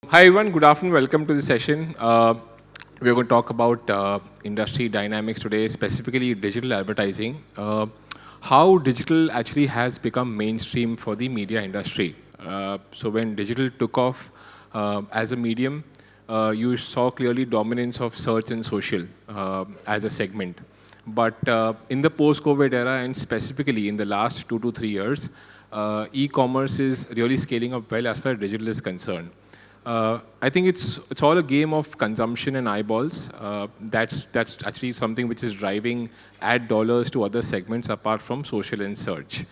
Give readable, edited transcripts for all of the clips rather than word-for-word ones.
Hi everyone, good afternoon. Welcome to the session. We're going to talk about industry dynamics today, specifically digital advertising. How digital actually has become mainstream for the media industry. So when digital took off as a medium, you saw clearly dominance of search and social as a segment. But in the post-COVID era, and specifically in the last 2 to 3 years, e-commerce is really scaling up well as far as digital is concerned. I think it's all a game of consumption and eyeballs. That's actually something which is driving ad dollars to other segments apart from social and search,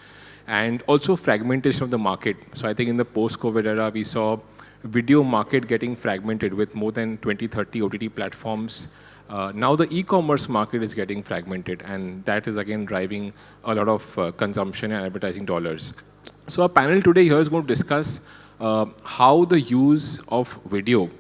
and also fragmentation of the market. So I think in the post-COVID era, we saw video market getting fragmented with more than 20, 30 OTT platforms. Now the e-commerce market is getting fragmented, and that is again driving a lot of consumption and advertising dollars. So our panel today here is going to discuss how the use of video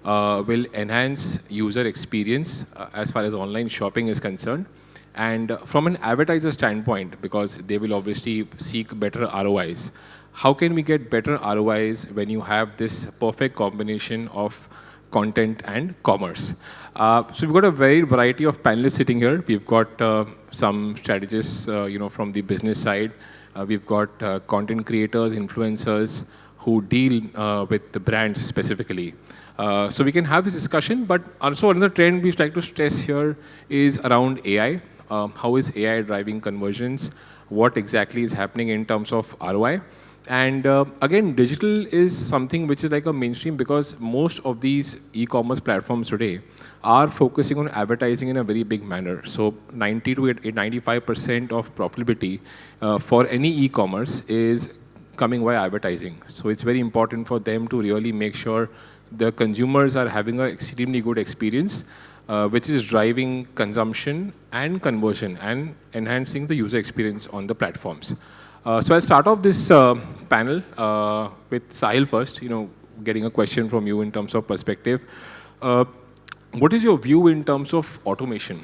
will enhance user experience as far as online shopping is concerned. And from an advertiser standpoint, because they will obviously seek better ROIs, how can we get better ROIs when you have this perfect combination of content and commerce? So we've got a very variety of panelists sitting here. We've got some strategists, from the business side. We've got content creators, influencers, who deal with the brands specifically. So we can have this discussion, but also another trend we'd like to stress here is around AI. How is AI driving conversions? What exactly is happening in terms of ROI? And again, digital is something which is like a mainstream because most of these e-commerce platforms today are focusing on advertising in a very big manner. So 90 to 95% of profitability for any e-commerce is coming via advertising. So it's very important for them to really make sure the consumers are having an extremely good experience, which is driving consumption and conversion and enhancing the user experience on the platforms. So I'll start off this panel with Sahil first, getting a question from you in terms of perspective. What is your view in terms of automation?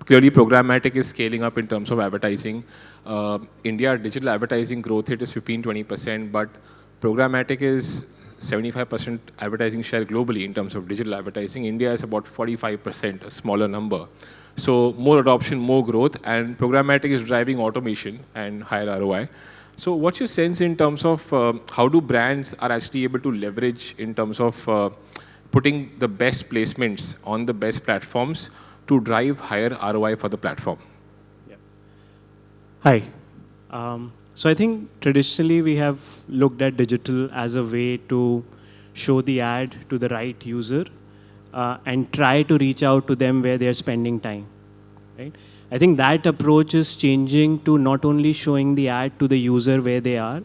Clearly, programmatic is scaling up in terms of advertising. India digital advertising growth rate is 15-20%, but programmatic is 75% advertising share globally in terms of digital advertising. India is about 45%, a smaller number. So more adoption, more growth, and programmatic is driving automation and higher ROI. So what's your sense in terms of how do brands are actually able to leverage in terms of putting the best placements on the best platforms to drive higher ROI for the platform? Yeah. Hi. So I think traditionally we have looked at digital as a way to show the ad to the right user and try to reach out to them where they're spending time. Right? I think that approach is changing to not only showing the ad to the user where they are,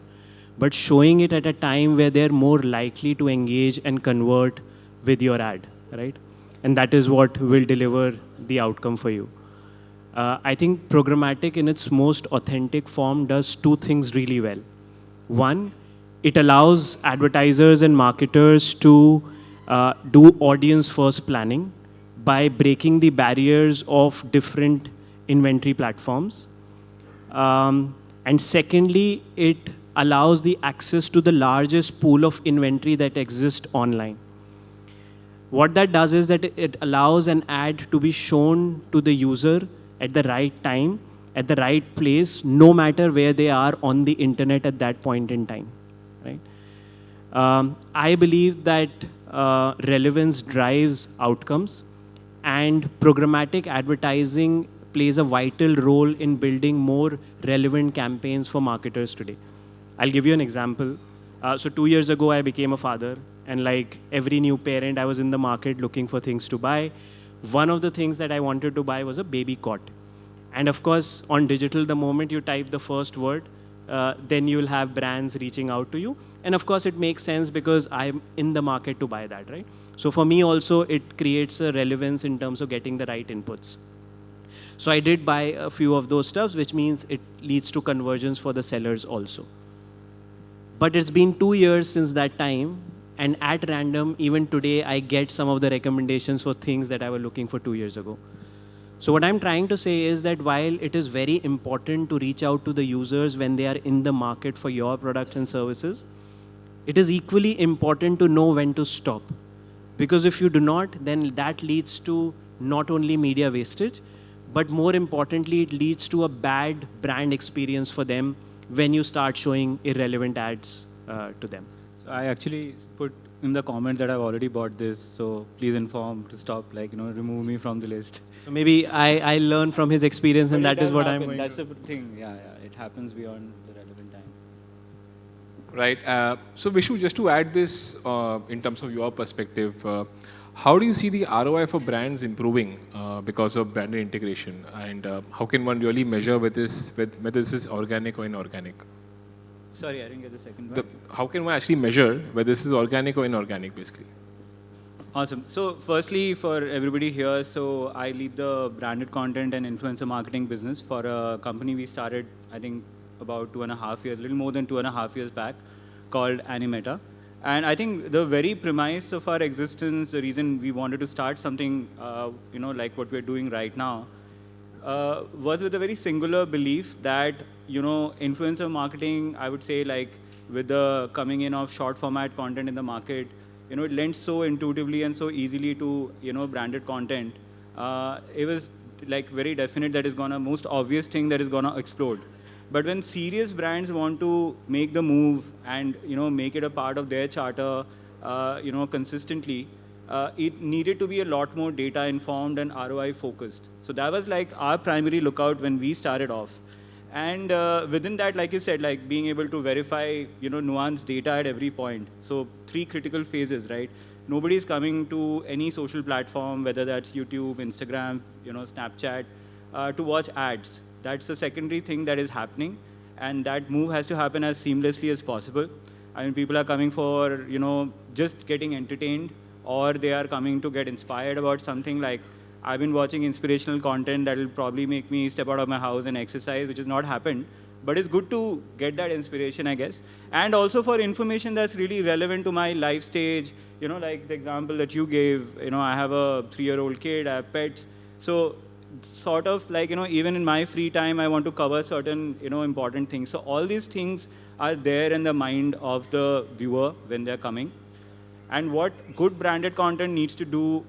but showing it at a time where they're more likely to engage and convert with your ad, right? And that is what will deliver the outcome for you. I think programmatic in its most authentic form does two things really well. One, it allows advertisers and marketers to do audience first planning by breaking the barriers of different inventory platforms. And secondly, it allows the access to the largest pool of inventory that exists online. What that does is that it allows an ad to be shown to the user at the right time, at the right place, no matter where they are on the internet at that point in time. Right? I believe that relevance drives outcomes, and programmatic advertising plays a vital role in building more relevant campaigns for marketers today. I'll give you an example. So 2 years ago, I became a father. And like every new parent, I was in the market looking for things to buy. One of the things that I wanted to buy was a baby cot. And of course, on digital, the moment you type the first word, then you'll have brands reaching out to you. And of course, it makes sense because I'm in the market to buy that, right? So for me also, it creates a relevance in terms of getting the right inputs. So I did buy a few of those stuffs, which means it leads to conversions for the sellers also. But it's been 2 years since that time. And at random, even today, I get some of the recommendations for things that I was looking for 2 years ago. So what I'm trying to say is that while it is very important to reach out to the users when they are in the market for your products and services, it is equally important to know when to stop. Because if you do not, then that leads to not only media wastage, but more importantly, it leads to a bad brand experience for them when you start showing irrelevant ads to them. So I actually put in the comments that I've already bought this, so please inform to stop, remove me from the list. So maybe I learn from his experience, and that is what I'm going That's to. the thing, yeah, it happens beyond the relevant time. Right. So Vishu, just to add this in terms of your perspective, how do you see the ROI for brands improving because of branded integration? And how can one really measure whether this is organic or inorganic? Sorry, I didn't get the second one. How can one actually measure whether this is organic or inorganic, basically? Awesome. So firstly, for everybody here, so I lead the branded content and influencer marketing business for a company we started, I think, about 2.5 years, a little more than 2.5 years back, called Animeta. And I think the very premise of our existence, the reason we wanted to start something, like what we're doing right now, was with a very singular belief that, influencer marketing, I would say, like with the coming in of short format content in the market, it lends so intuitively and so easily to, branded content. It was like very definite that is gonna, most obvious thing that is gonna explode. But when serious brands want to make the move and, make it a part of their charter, consistently, it needed to be a lot more data informed and ROI focused. So that was like our primary lookout when we started off. And within that, like you said, like being able to verify, nuanced data at every point. So 3 critical phases, right? Nobody is coming to any social platform, whether that's YouTube, Instagram, Snapchat, to watch ads. That's the secondary thing that is happening. And that move has to happen as seamlessly as possible. I mean, people are coming for, just getting entertained, or they are coming to get inspired about something. Like, I've been watching inspirational content that will probably make me step out of my house and exercise, which has not happened. But it's good to get that inspiration, I guess. And also for information that's really relevant to my life stage, like the example that you gave, I have a 3-year-old kid, I have pets. So sort of like, even in my free time, I want to cover certain, important things. So all these things are there in the mind of the viewer when they're coming. And what good branded content needs to do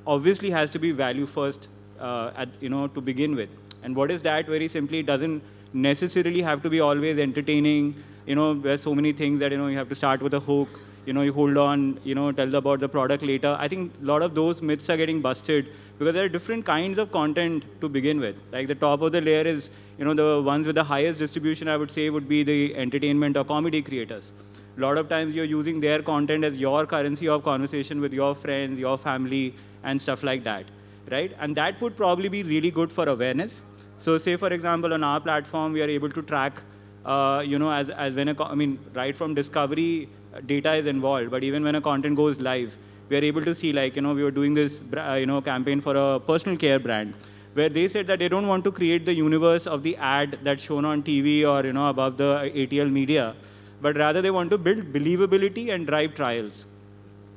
obviously has to be value first, to begin with. And what is that? Very simply, it doesn't necessarily have to be always entertaining. There's so many things that, you have to start with a hook. You hold on, tells about the product later. I think a lot of those myths are getting busted because there are different kinds of content to begin with. Like the top of the layer is, the ones with the highest distribution, I would say, would be the entertainment or comedy creators. A lot of times you're using their content as your currency of conversation with your friends, your family, and stuff like that, right? And that would probably be really good for awareness. So say, for example, on our platform, we are able to track, as when right from discovery, data is involved, but even when a content goes live, we are able to see, like, we were doing this, campaign for a personal care brand, where they said that they don't want to create the universe of the ad that's shown on TV or, above the ATL media, but rather they want to build believability and drive trials.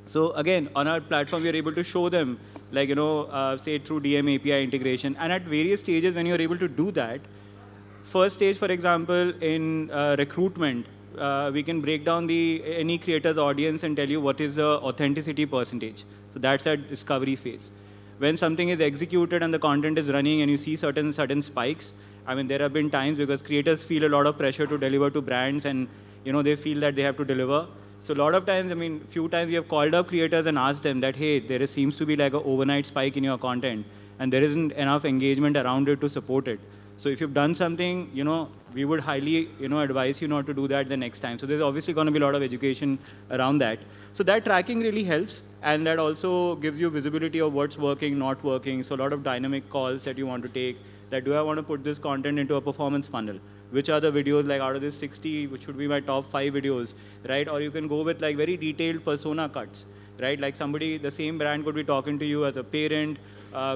So again, on our platform, we are able to show them, like, say through DM API integration. And at various stages, when you're able to do that, first stage, for example, in recruitment, we can break down any creator's audience and tell you what is the authenticity percentage. So that's at discovery phase. When something is executed and the content is running and you see certain spikes, I mean, there have been times because creators feel a lot of pressure to deliver to brands and, they feel that they have to deliver. So a lot of times, few times we have called up creators and asked them that, hey, there seems to be like an overnight spike in your content and there isn't enough engagement around it to support it. So if you've done something, we would highly, advise you not to do that the next time. So there's obviously going to be a lot of education around that. So that tracking really helps, and that also gives you visibility of what's working, not working. So a lot of dynamic calls that you want to take, that do I want to put this content into a performance funnel? Which are the videos, like out of this 60, which should be my top 5 videos, right? Or you can go with like very detailed persona cuts, right? Like somebody, the same brand could be talking to you as a parent,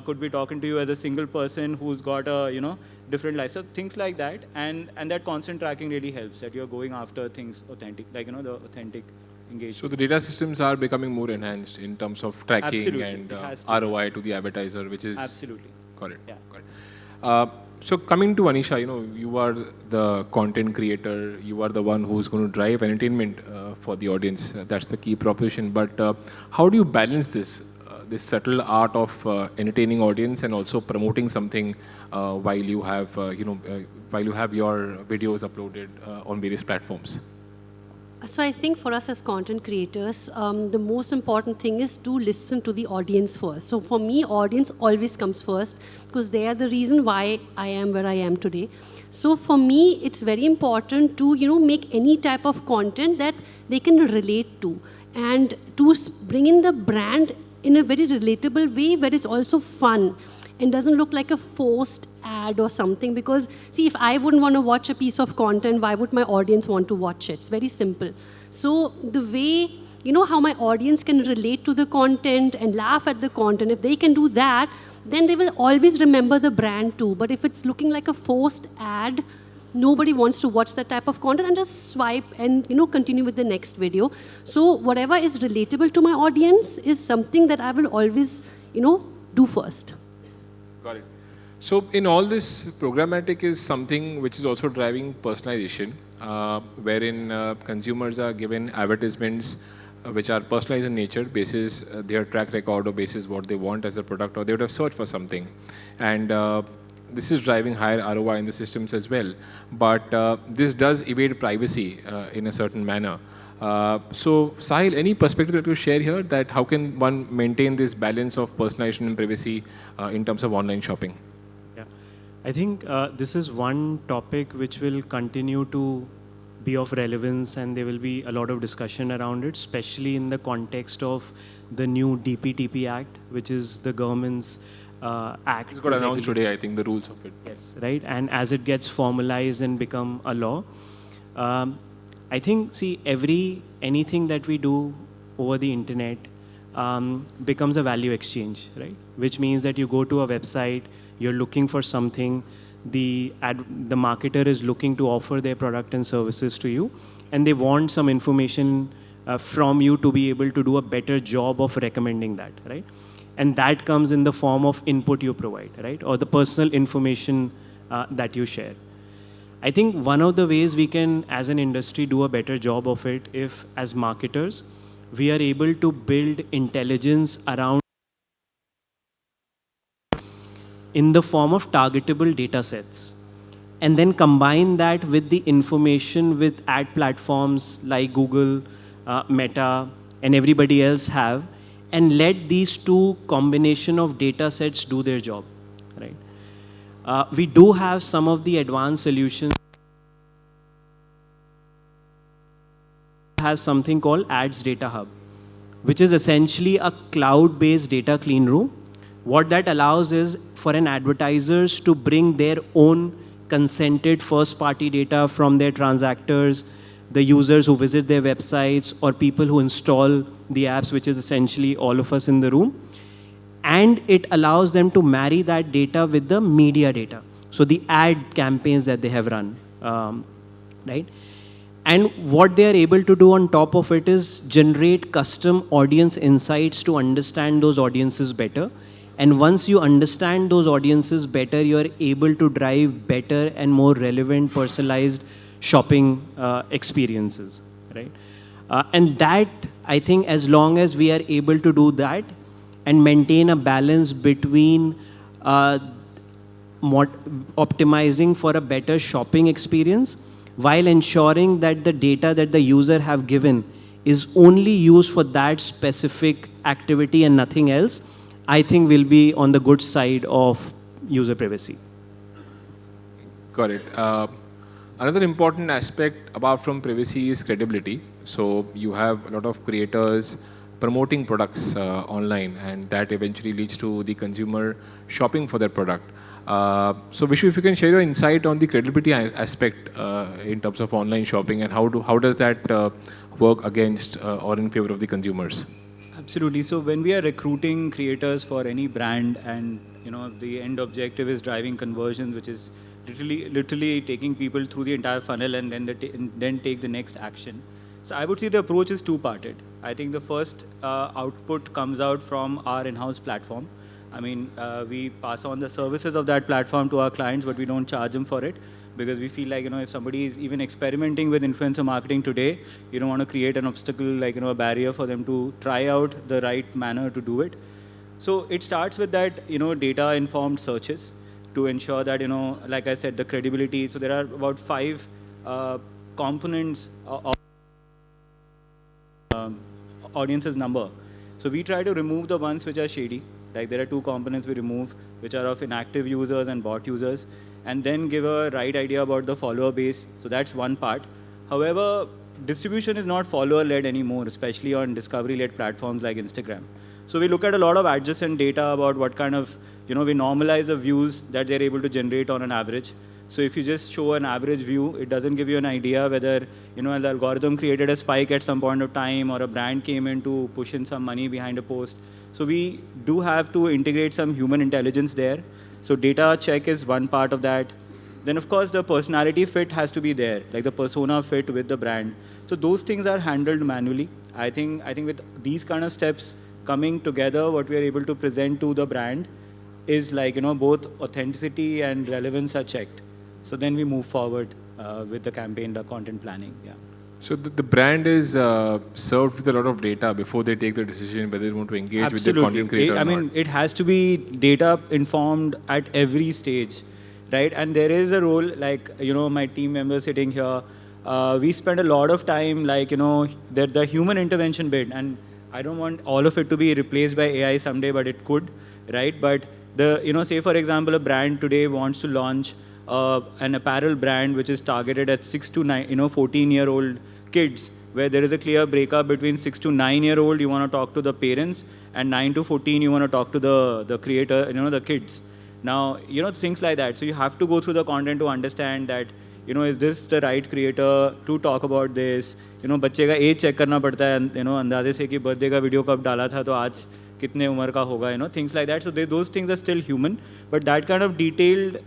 could be talking to you as a single person who's got a, different life. So things like that, and that constant tracking really helps, that you're going after things authentic, like, the authentic engagement. So the data systems are becoming more enhanced in terms of tracking Absolutely. and ROI to the advertiser, which is... Absolutely. Got it. Yeah. Got it. So coming to Anisha, you are the content creator. You are the one who's going to drive entertainment for the audience. That's the key proposition. But how do you balance this subtle art of entertaining audience and also promoting something while you have, while you have your videos uploaded on various platforms? So I think for us as content creators, the most important thing is to listen to the audience first. So for me, audience always comes first because they are the reason why I am where I am today. So for me, it's very important to make any type of content that they can relate to and to bring in the brand in a very relatable way where it's also fun and doesn't look like a forced ad or something, because see, if I wouldn't want to watch a piece of content, why would my audience want to watch it? It's very simple. So the way, how my audience can relate to the content and laugh at the content, if they can do that, then they will always remember the brand too. But if it's looking like a forced ad, nobody wants to watch that type of content and just swipe and continue with the next video. So whatever is relatable to my audience is something that I will always do first. Got it. So in all this, programmatic is something which is also driving personalization, wherein consumers are given advertisements which are personalized in nature, basis their track record or basis what they want as a product, or they would have searched for something. And this is driving higher ROI in the systems as well. But this does evade privacy in a certain manner. So Sahil, any perspective that you share here, that how can one maintain this balance of personalization and privacy in terms of online shopping? Yeah, I think this is one topic which will continue to be of relevance, and there will be a lot of discussion around it, especially in the context of the new DPTP Act, which is the government's act. It's got announced today, I think, the rules of it. Yes, right. And as it gets formalized and become a law, I think, see, anything that we do over the internet becomes a value exchange, right? Which means that you go to a website, you're looking for something, the marketer is looking to offer their product and services to you, and they want some information from you to be able to do a better job of recommending that, right? And that comes in the form of input you provide, right? Or the personal information that you share. I think one of the ways we can, as an industry, do a better job of it, if as marketers, we are able to build intelligence around in the form of targetable data sets, and then combine that with the information with ad platforms like Google, Meta, and everybody else have, and let these two combination of data sets do their job, right? We do have some of the advanced solutions. Has something called Ads Data Hub, which is essentially a cloud-based data clean room. What that allows is for an advertisers to bring their own consented first-party data from their transactors, the users who visit their websites, or people who install the apps, which is essentially all of us in the room. And it allows them to marry that data with the media data. So the ad campaigns that they have run, right? And what they are able to do on top of it is generate custom audience insights to understand those audiences better. And once you understand those audiences better, you are able to drive better and more relevant, personalized shopping experiences, right? And that, I think, as long as we are able to do that and maintain a balance between optimizing for a better shopping experience while ensuring that the data that the user have given is only used for that specific activity and nothing else, I think we'll be on the good side of user privacy. Got it. Another important aspect apart from privacy is credibility. So you have a lot of creators promoting products online, and that eventually leads to the consumer shopping for their product. So Vishu, if you can share your insight on the credibility aspect in terms of online shopping, and how does that work against or in favor of the consumers? Absolutely. So when we are recruiting creators for any brand, and the end objective is driving conversions, which is literally taking people through the entire funnel and then take the next action. So I would say the approach is two-parted. I think the first output comes out from our in-house platform. I mean, we pass on the services of that platform to our clients, but we don't charge them for it because we feel like, if somebody is even experimenting with influencer marketing today, you don't want to create an obstacle, like, a barrier for them to try out the right manner to do it. So it starts with that, data-informed searches to ensure that, like I said, the credibility. So there are about 5 components of audience's number. So we try to remove the ones which are shady. Like there are 2 components we remove, which are of inactive users and bot users, and then give a right idea about the follower base. So that's one part. However, distribution is not follower-led anymore, especially on discovery-led platforms like Instagram. So we look at a lot of adjacent data about what kind of, we normalize the views that they're able to generate on an average. So if you just show an average view, it doesn't give you an idea whether, the algorithm created a spike at some point of time or a brand came in to push in some money behind a post. So we do have to integrate some human intelligence there. So data check is one part of that. Then of course the personality fit has to be there, like the persona fit with the brand. So those things are handled manually. I think with these kind of steps coming together, what we are able to present to the brand is like, both authenticity and relevance are checked. So then we move forward with the campaign, the content planning. Yeah. So the brand is served with a lot of data before they take the decision whether they want to engage Absolutely. with the content creator or I mean, not. it has to be data informed at every stage, right? And there is a role, like, my team members sitting here, we spend a lot of time, like, the human intervention bit, and I don't want all of it to be replaced by AI someday, but it could, right? But say for example, a brand today wants to launch an apparel brand which is targeted at 6 to 9, 14-year-old kids, where there is a clear breakup between 6 to 9-year-old, you want to talk to the parents, and 9 to 14, you want to talk to the creator, the kids. Now, things like that. So you have to go through the content to understand that, is this the right creator to talk about this? बच्चे का age check करना पड़ता है, अंदाजे से कि birthday का video कब डाला था तो आज कितने उम्र का होगा, things like that. So those things are still human, but that kind of detailed,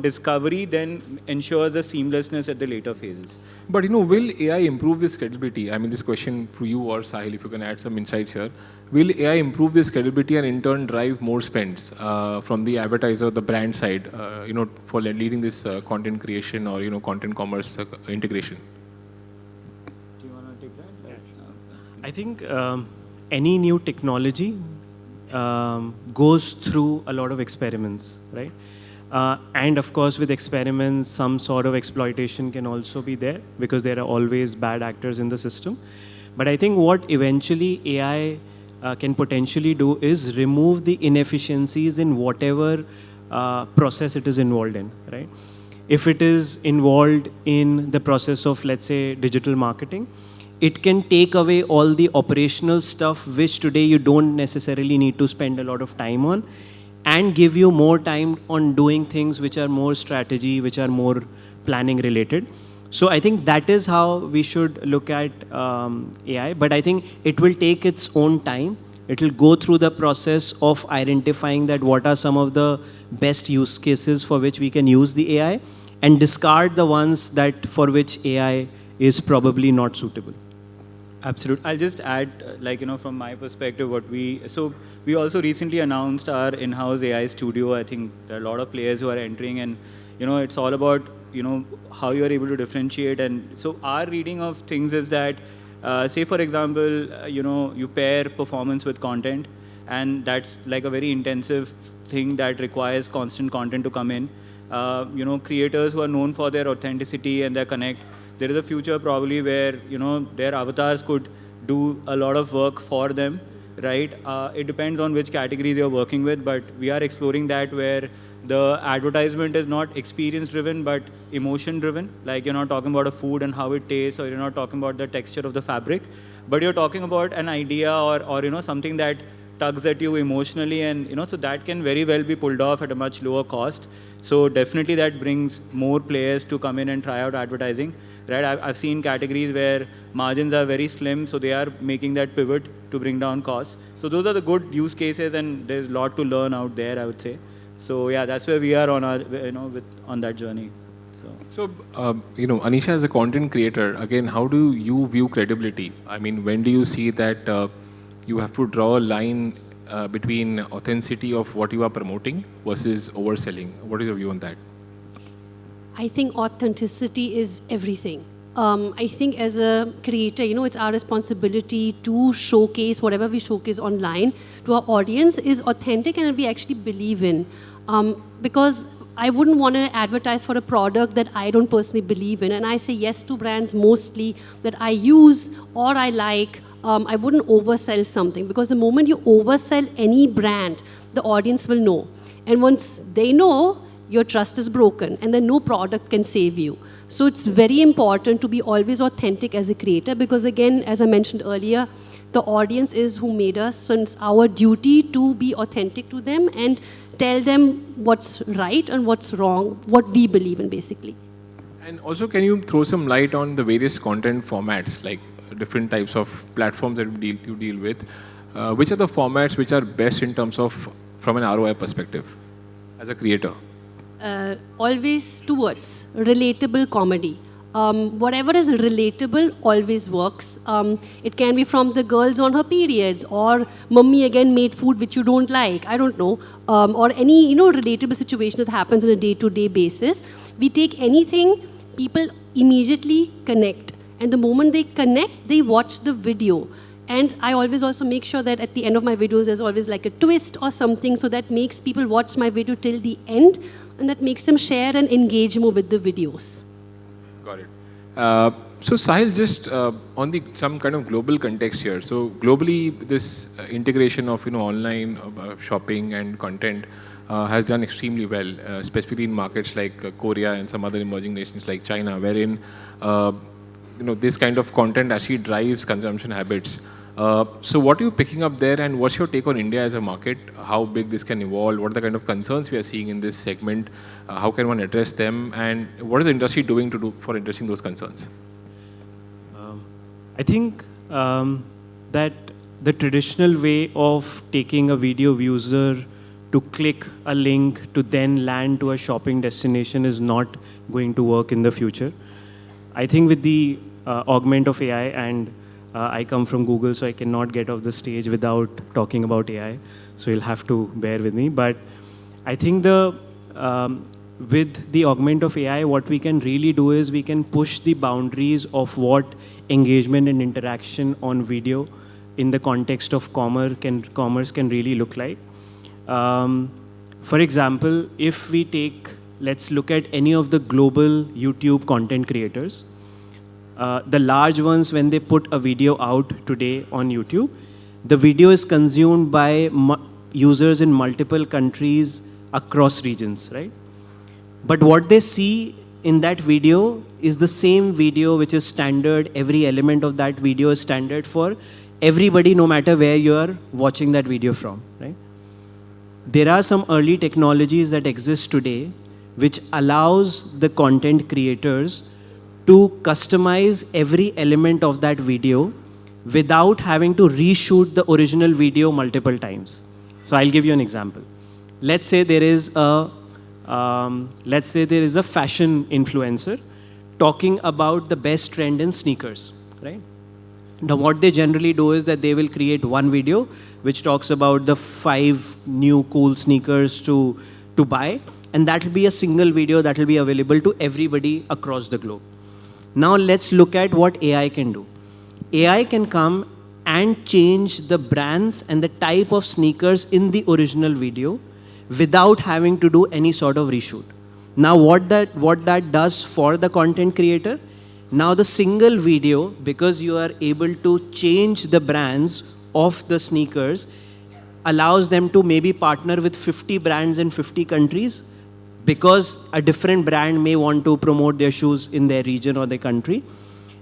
discovery then ensures a seamlessness at the later phases. But will AI improve this credibility? I mean, this question for you or Sahil, if you can add some insights here. Will AI improve this credibility and in turn drive more spends from the advertiser, the brand side, for leading this content creation or content commerce integration? Do you want to take that? Yeah. I think any new technology goes through a lot of experiments, right? And of course, with experiments, some sort of exploitation can also be there because there are always bad actors in the system. But I think what eventually AI can potentially do is remove the inefficiencies in whatever process it is involved in, right? If it is involved in the process of, let's say, digital marketing, it can take away all the operational stuff which today you don't necessarily need to spend a lot of time on, and give you more time on doing things which are more strategy, which are more planning related. So I think that is how we should look at AI, but I think it will take its own time. It will go through the process of identifying that what are some of the best use cases for which we can use the AI, and discard the ones that for which AI is probably not suitable. Absolutely. I'll just add, from my perspective, so we also recently announced our in-house AI studio. I think there are a lot of players who are entering, and, it's all about, how you are able to differentiate. And so our reading of things is that, say, for example, you pair performance with content, and that's like a very intensive thing that requires constant content to come in. Creators who are known for their authenticity and their connect, there is a future probably where, their avatars could do a lot of work for them, right? It depends on which categories you're working with, but we are exploring that where the advertisement is not experience driven, but emotion driven. Like you're not talking about a food and how it tastes, or you're not talking about the texture of the fabric, but you're talking about an idea or something that tugs at you emotionally, and, so that can very well be pulled off at a much lower cost. So definitely that brings more players to come in and try out advertising. Right, I've seen categories where margins are very slim, so they are making that pivot to bring down costs. So those are the good use cases, and there's a lot to learn out there, I would say. So yeah, that's where we are on our, on that journey. So Anisha, as a content creator, again, how do you view credibility? I mean, when do you see that you have to draw a line between authenticity of what you are promoting versus overselling? What is your view on that? I think authenticity is everything. I think as a creator, it's our responsibility to showcase whatever we showcase online to our audience is authentic and we actually believe in. Because I wouldn't want to advertise for a product that I don't personally believe in. And I say yes to brands mostly that I use or I like. I wouldn't oversell something because the moment you oversell any brand, the audience will know. And once they know, your trust is broken and then no product can save you. So it's very important to be always authentic as a creator because again, as I mentioned earlier, the audience is who made us. So it's our duty to be authentic to them and tell them what's right and what's wrong, what we believe in basically. And also, can you throw some light on the various content formats, like different types of platforms that you deal with? Which are the formats which are best in terms of, from an ROI perspective, as a creator? Always two words, relatable comedy. Whatever is relatable always works. It can be from the girls on her periods or mummy again made food which you don't like, I don't know, or any relatable situation that happens on a day-to-day basis. We take anything, people immediately connect. And the moment they connect, they watch the video. And I always also make sure that at the end of my videos, there's always like a twist or something so that makes people watch my video till the end and that makes them share and engage more with the videos. Got it. So Sahil, just on some kind of global context here. So globally, this integration of online shopping and content has done extremely well, specifically in markets like Korea and some other emerging nations like China, wherein this kind of content actually drives consumption habits. So what are you picking up there, and what's your take on India as a market? How big this can evolve? What are the kind of concerns we are seeing in this segment? How can one address them? And what is the industry doing for addressing those concerns? I think that the traditional way of taking a video user to click a link to then land to a shopping destination is not going to work in the future. I think with the augment of AI, and I come from Google, so I cannot get off the stage without talking about AI. So you'll have to bear with me. But I think with the augment of AI, what we can really do is we can push the boundaries of what engagement and interaction on video in the context of commerce can really look like. For example, if we let's look at any of the global YouTube content creators. The large ones, when they put a video out today on YouTube, the video is consumed by users in multiple countries across regions, right? But what they see in that video is the same video which is standard. Every element of that video is standard for everybody, no matter where you are watching that video from, right? There are some early technologies that exist today which allows the content creators to customize every element of that video without having to reshoot the original video multiple times. So I'll give you an example. Let's say there is a fashion influencer talking about the best trend in sneakers, right? Now what they generally do is that they will create one video which talks about the 5 new cool sneakers to buy, and that will be a single video that will be available to everybody across the globe. Now let's look at what AI can do. AI can come and change the brands and the type of sneakers in the original video without having to do any sort of reshoot. Now what that does for the content creator, now the single video, because you are able to change the brands of the sneakers, allows them to maybe partner with 50 brands in 50 countries, because a different brand may want to promote their shoes in their region or their country.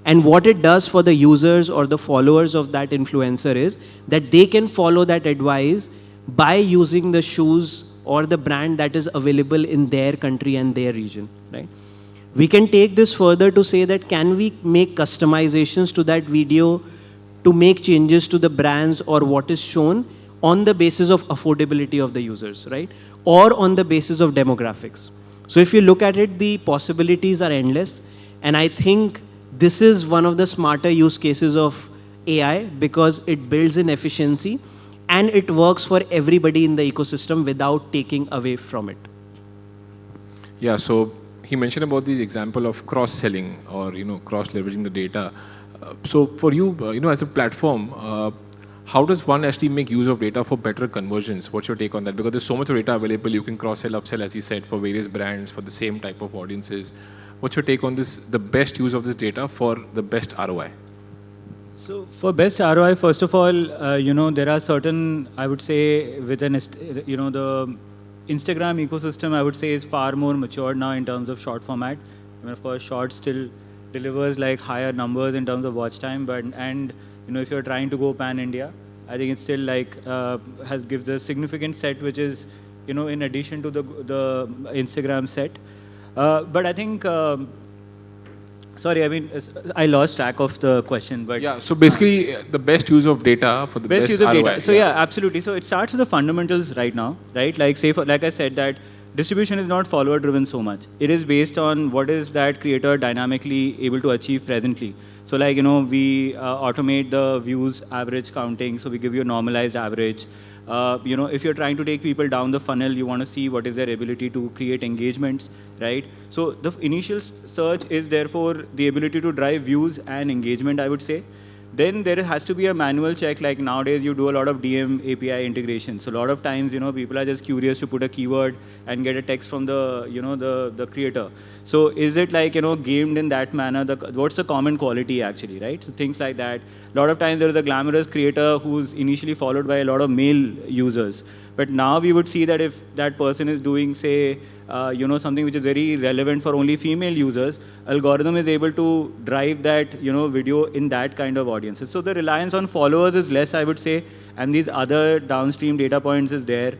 And what it does for the users or the followers of that influencer is that they can follow that advice by using the shoes or the brand that is available in their country and their region, right? We can take this further to say that can we make customizations to that video to make changes to the brands or what is shown on the basis of affordability of the users, right? Or on the basis of demographics. So if you look at it, the possibilities are endless. And I think this is one of the smarter use cases of AI because it builds in efficiency and it works for everybody in the ecosystem without taking away from it. Yeah, so he mentioned about the example of cross-selling or cross-leveraging the data. So for you, as a platform, how does one actually make use of data for better conversions? What's your take on that? Because there's so much data available, you can cross-sell, upsell, as he said, for various brands for the same type of audiences. What's your take on this? The best use of this data for the best ROI? So for best ROI, first of all, there are certain, I would say, within, the Instagram ecosystem, I would say, is far more matured now in terms of short format. I mean, of course, short still delivers like higher numbers in terms of watch time, and if you're trying to go pan India, I think it still like gives a significant set, which is in addition to the Instagram set. But I think. Sorry, I mean, I lost track of the question, but... Yeah, so basically, the best use of data for the best use of ROI. Data. So yeah, absolutely. So it starts with the fundamentals right now, right? Like like I said, that distribution is not follower-driven so much. It is based on what is that creator dynamically able to achieve presently. So like, we automate the views average counting, so we give you a normalized average. If you're trying to take people down the funnel, you want to see what is their ability to create engagements, right? So the initial search is therefore the ability to drive views and engagement, I would say. Then there has to be a manual check, like nowadays you do a lot of DM API integration. So a lot of times, people are just curious to put a keyword and get a text from the, the creator. So is it like, gamed in that manner? What's the common quality actually, right? So things like that. A lot of times there is a glamorous creator who's initially followed by a lot of male users. But now we would see that if that person is doing, say, something which is very relevant for only female users, algorithm is able to drive that, video in that kind of audiences. So the reliance on followers is less, I would say, and these other downstream data points is there.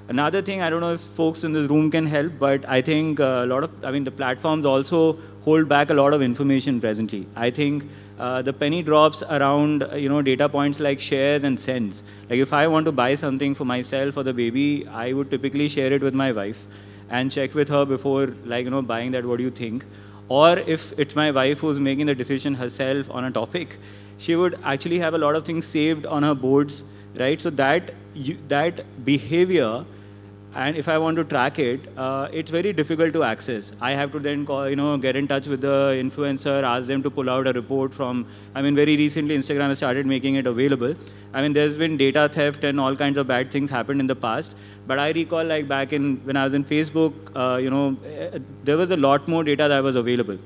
Another thing, I don't know if folks in this room can help, but I think the platforms also hold back a lot of information presently. I think the penny drops around, data points like shares and sends. Like if I want to buy something for myself or the baby, I would typically share it with my wife and check with her before, buying that, what do you think? Or if it's my wife who's making the decision herself on a topic, she would actually have a lot of things saved on her boards, right? So that behavior, and if I want to track it, it's very difficult to access. I have to then call, get in touch with the influencer, ask them to pull out a report from, very recently Instagram has started making it available. There's been data theft and all kinds of bad things happened in the past. But I recall like back when I was in Facebook, there was a lot more data that was available,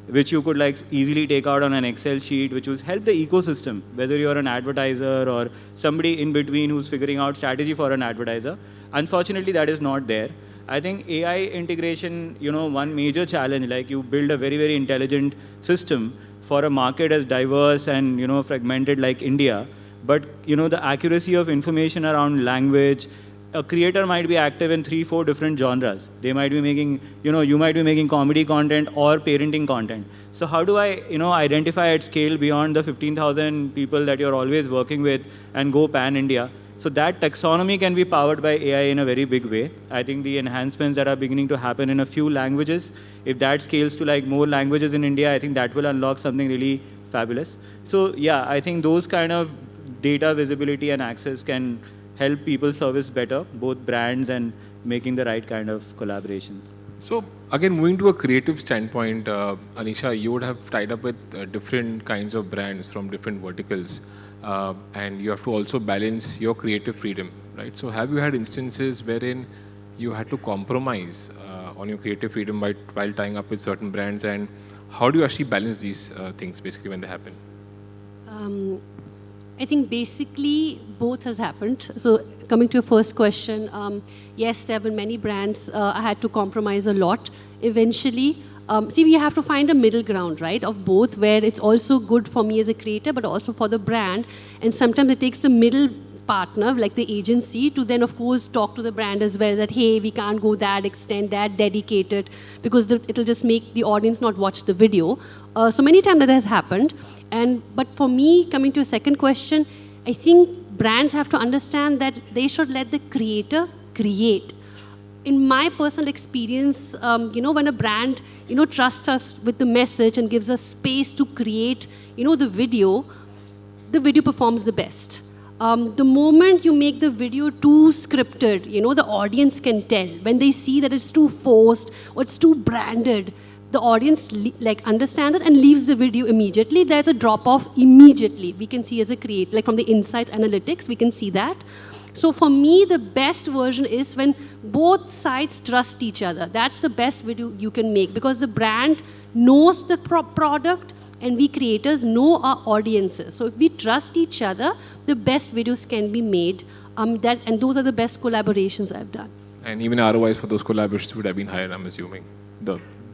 which you could like easily take out on an Excel sheet, which would help the ecosystem, whether you're an advertiser or somebody in between who's figuring out strategy for an advertiser. Unfortunately, that is not there. I think AI integration, one major challenge, like you build a very, very intelligent system for a market as diverse and, fragmented like India. But, the accuracy of information around language, a creator might be active in 3-4 different genres. They might be making, you might be making comedy content or parenting content. So how do I, identify at scale beyond the 15,000 people that you're always working with and go pan-India? So that taxonomy can be powered by AI in a very big way. I think the enhancements that are beginning to happen in a few languages, if that scales to like more languages in India, I think that will unlock something really fabulous. So yeah, I think those kind of data visibility and access can help people service better, both brands and making the right kind of collaborations. So again, moving to a creative standpoint, Anisha, you would have tied up with different kinds of brands from different verticals, and you have to also balance your creative freedom, right? So have you had instances wherein you had to compromise on your creative freedom while tying up with certain brands, and how do you actually balance these things basically when they happen? I think basically both has happened. So coming to your first question, yes, there have been many brands I had to compromise a lot. Eventually, we have to find a middle ground, right, of both, where it's also good for me as a creator, but also for the brand. And sometimes it takes the middle partner, like the agency, to then, of course, talk to the brand as well that, hey, we can't go that extent, that dedicated, because it'll just make the audience not watch the video. So many times that has happened. But for me, coming to your second question, I think brands have to understand that they should let the creator create. In my personal experience, when a brand, trusts us with the message and gives us space to create, the video performs the best. The moment you make the video too scripted, the audience can tell. When they see that it's too forced or it's too branded, the audience understands it and leaves the video immediately. There's a drop-off immediately. We can see as a creator, like from the insights analytics, we can see that. So for me, the best version is when both sides trust each other. That's the best video you can make, because the brand knows the product and we creators know our audiences. So if we trust each other, the best videos can be made. And those are the best collaborations I've done. And even ROIs for those collaborations would have been higher, I'm assuming.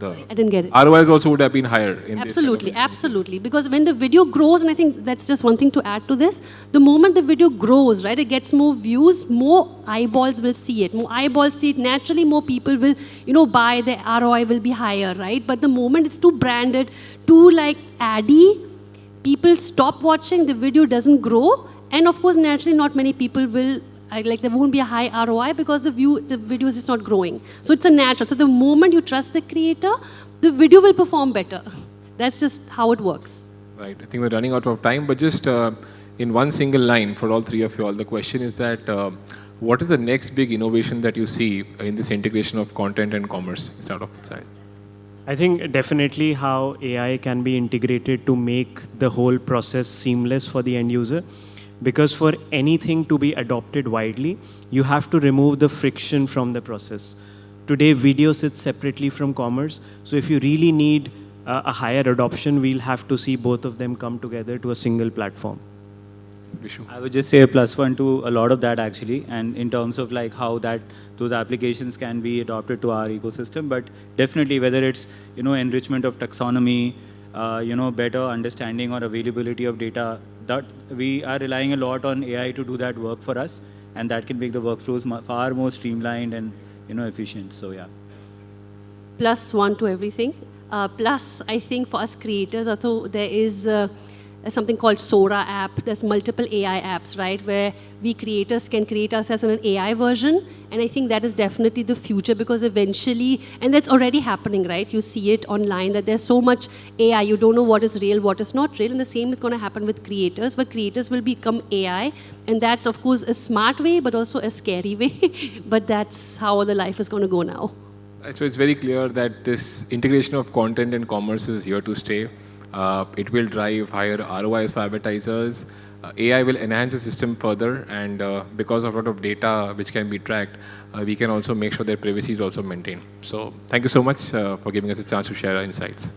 I didn't get it. ROIs also would have been higher. Absolutely, absolutely. Because when the video grows, and I think that's just one thing to add to this, the moment the video grows, right, it gets more views, more eyeballs will see it. More eyeballs see it, naturally more people will, buy, the ROI will be higher, right? But the moment it's too branded, too addy, people stop watching, the video doesn't grow, and of course, naturally not many people will there won't be a high ROI because the video is just not growing. So it's a natural. So the moment you trust the creator, the video will perform better. That's just how it works. Right. I think we're running out of time, but just in one single line for all three of you all, the question is that what is the next big innovation that you see in this integration of content and commerce? Start off with Sahil. I think definitely how AI can be integrated to make the whole process seamless for the end user. Because for anything to be adopted widely, you have to remove the friction from the process. Today, video sits separately from commerce. So if you really need a higher adoption, we'll have to see both of them come together to a single platform. Vishu. I would just say a +1 to a lot of that actually, and in terms of how those applications can be adopted to our ecosystem. But definitely, whether it's enrichment of taxonomy, better understanding or availability of data, that we are relying a lot on AI to do that work for us, and that can make the workflows far more streamlined and efficient. So yeah. +1 to everything. Plus, I think for us creators, also there is something called Sora app. There's multiple AI apps, right, where we creators can create ourselves in an AI version. And I think that is definitely the future, because eventually, and that's already happening, right? You see it online, that there's so much AI, you don't know what is real, what is not real. And the same is going to happen with creators, where creators will become AI. And that's, of course, a smart way, but also a scary way. But that's how the life is going to go now. So it's very clear that this integration of content and commerce is here to stay. It will drive higher ROIs for advertisers. AI will enhance the system further, and because of a lot of data which can be tracked, we can also make sure that privacy is also maintained. So thank you so much for giving us a chance to share our insights.